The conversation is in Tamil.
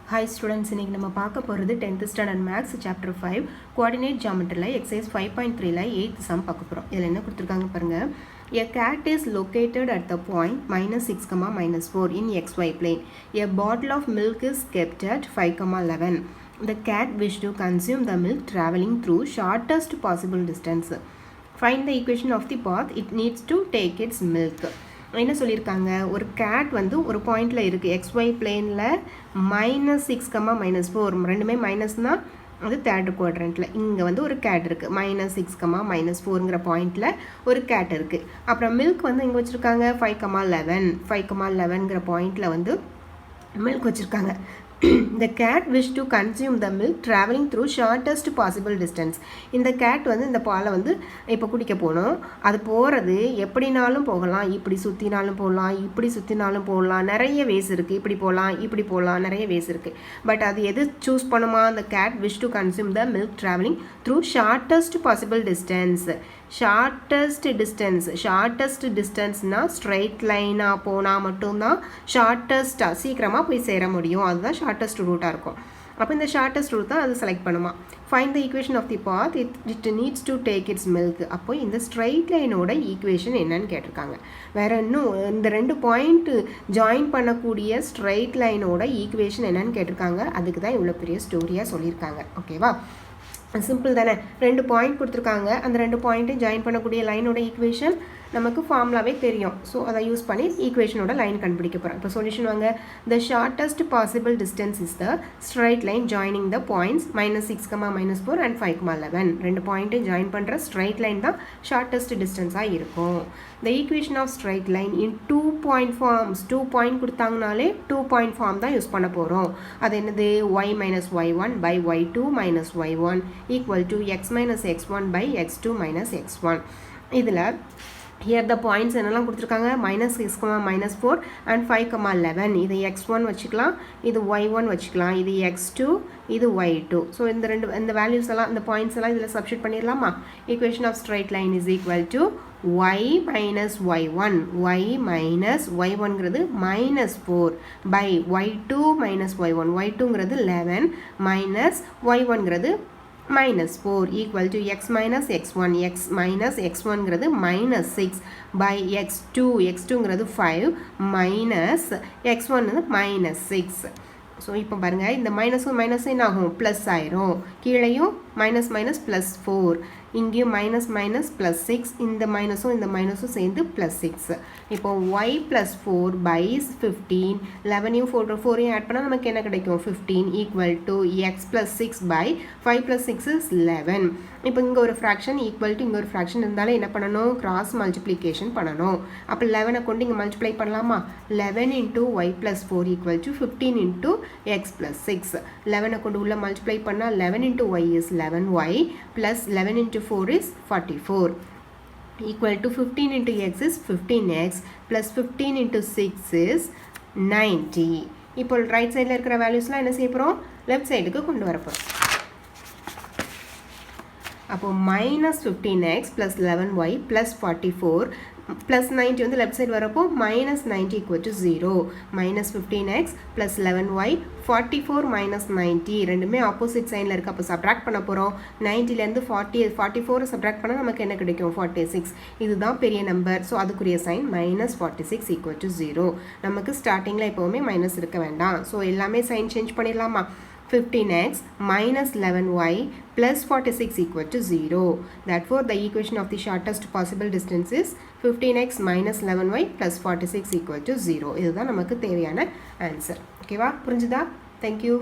Hi students, இன்னைக்கு நம்ம பார்க்க போகிறது 10th standard maths chapter 5 coordinate geometry exercise 5.3 8th sum பார்க்க போகிறோம். இதில் என்ன கொடுத்துருக்காங்க பாருங்க. A cat is located at the point -6, -4 in xy plane. A bottle of milk is kept at 5, 11. The cat wishes to consume the milk traveling through shortest possible distance. Find the equation of the path it needs to take its milk. என்ன சொல்லியிருக்காங்க, ஒரு கேட் வந்து ஒரு பாயிண்டில் இருக்குது, XY பிளேனில் -6, -4 ரெண்டுமே மைனஸ்னால் அது தேர்ட் குவாட்ரண்ட்டில். இங்கே வந்து ஒரு கேட் இருக்குது, -6, -4ங்கிற பாயிண்டில் ஒரு கேட் இருக்குது. அப்புறம் மில்க் வந்து இங்கே வச்சுருக்காங்க 5, 11ங்கிற பாயிண்டில் வந்து மில்க் வச்சுருக்காங்க. The cat wished to consume the milk traveling through shortest possible distance. இந்த கேட் வந்து இந்த பாலை வந்து இப்போ குடிக்க போகணும். அது போகிறது எப்படினாலும் போகலாம், இப்படி சுற்றினாலும் போகலாம், இப்படி சுற்றினாலும் போகலாம், நிறைய வேஸ் இருக்குது. இப்படி போகலாம், நிறைய வேஸ் இருக்குது. பட் அது எது சூஸ் பண்ணுமா? The cat wished to consume the milk traveling through shortest possible distance. Shortest டிஸ்டன்ஸ்னால் ஸ்ட்ரைட் லைனாக போனால் மட்டும்தான் ஷார்ட்டஸ்ட்டாக சீக்கிரமாக போய் சேர முடியும். அதுதான் ஷார்ட்டஸ்ட் ரூட்டாக இருக்கும். அப்போ இந்த ஷார்ட்டஸ்ட் ரூட் தான் அது செலக்ட் பண்ணுமா. Find the equation of the path it needs to take its milk. அப்போ இந்த ஸ்ட்ரைட் லைனோட ஈக்குவேஷன் என்னன்னு கேட்டிருக்காங்க. வேறு இன்னும் இந்த 2 பாயிண்ட் ஜாயின் பண்ணக்கூடிய ஸ்ட்ரைட் லைனோட ஈக்குவேஷன் என்னன்னு கேட்டிருக்காங்க. அதுக்கு தான் இவ்வளோ பெரிய ஸ்டோரியாக சொல்லியிருக்காங்க. ஓகேவா, சிம்பிள் தானே. 2 பாயிண்ட் கொடுத்துருக்காங்க, அந்த 2 பாயிண்ட்டையும் ஜாயின் பண்ணக்கூடிய லைனோட ஈக்குவேஷன் நமக்கு ஃபார்முலாவே தெரியும். ஸோ அதை யூஸ் பண்ணி ஈக்குவேஷனோட லைன் கண்டுபிடிக்க போகிறோம். இப்போ சொல்யூஷன் வாங்க. The shortest possible distance is the straight line joining the points -6, -4 and 5, 11. 2 பாயிண்ட்டையும் ஜாயின் பண்ணுற ஸ்ட்ரைட் லைன் தான் ஷார்ட்டஸ்ட் டிஸ்டன்ஸாக இருக்கும். The equation of straight line in 2 point forms. 2 point கொடுத்தாங்கனாலே 2 பாயிண்ட் ஃபார்ம் தான் யூஸ் பண்ண போகிறோம். அது என்னது? y - y1 by y2 - y1 equal to x - x1 by x2 - x1. இதில் ஹியர் த பாயிண்ட்ஸ் என்னெல்லாம் கொடுத்துருக்காங்க? -6, -4 அண்ட் 5, 11. இது x1 வச்சுக்கலாம், இது y1 வச்சுக்கலாம், இது x2, இது y2. ஸோ இந்த வேல்யூஸ் எல்லாம், இந்த பாயிண்ட்ஸ் எல்லாம் இதில் சப்ஸ்டிட் பண்ணிடலாமா? Equation of straight line is equal to y - y1. y - y1ங்கிறது -4 by y2 - y1. y2ங்கிறது 11 மைனஸ் y1ங்கிறது -4 equal to x minus x1. x minus x1ங்கிறது -6 by x2ங்கிறது 5 minus x1 -6. ஸோ இப்போ பாருங்கள், இந்த மைனஸும் என்ன ஆகும்? ப்ளஸ் ஆயிரும். கீழேயும் -+4, இங்கேயும் -+6, இந்த மைனஸும் சேர்ந்து +6. இப்போ y +4 by 15, 11யும் 4யும் ஆட் பண்ணால் நமக்கு என்ன கிடைக்கும்? 15 equal to x +6 by 5 + 6 is 11. இப்போ இங்கே ஒரு ஃப்ராக்ஷன் ஈக்குவல் டு இங்கே ஒரு ஃப்ராக்ஷன் இருந்தாலே என்ன பண்ணணும்? கிராஸ் மல்டிப்ளிகேஷன் பண்ணணும். அப்போ 11 கொண்டு இங்கே மல்டிப்ளை பண்ணலாமா? 11 into y + 4 equal to 15 into x + 6. 11 கொண்டு உள்ள மல்டிப்ளை பண்ணால் 11 into y is 11y plus 11 into 4 is 44 equal to 15 into x is 15x plus 15 into 6 is 90. இப்போ ரைட் சைடில் இருக்கிற வேல்யூஸ்லாம் என்ன செய்ய போகிறோம்? லெஃப்ட் சைடுக்கு கொண்டு வர போகிறோம். அப்போ -15x plus 11y plus 44 plus 90 வந்து லெஃப்ட் சைடு வரப்போ -90 equal to 0. -15x plus 11y 44 minus 90 ரெண்டுமே ஆப்போசிட் சைனில் இருக்குது. அப்போ சப்ராக்ட் பண்ண போகிறோம். 90லேருந்து 44 சப்ராக்ட் பண்ணால் நமக்கு என்ன கிடைக்கும்? 46. இதுதான் பெரிய நம்பர். ஸோ அதுக்குரிய சைன் -46 equal to 0. நமக்கு ஸ்டார்டிங்கில் எப்போவுமே மைனஸ் இருக்க வேண்டாம். ஸோ எல்லாமே சைன் சேஞ்ச் பண்ணிடலாமா? 15x minus 11y plus 46 equal to 0. Therefore, the equation of the shortest possible distance is 15x minus 11y plus 46 equal to 0. இதுதான் நமக்கு தேவையான ஆன்சர். ஓகேவா, புரிஞ்சுதா? Thank you.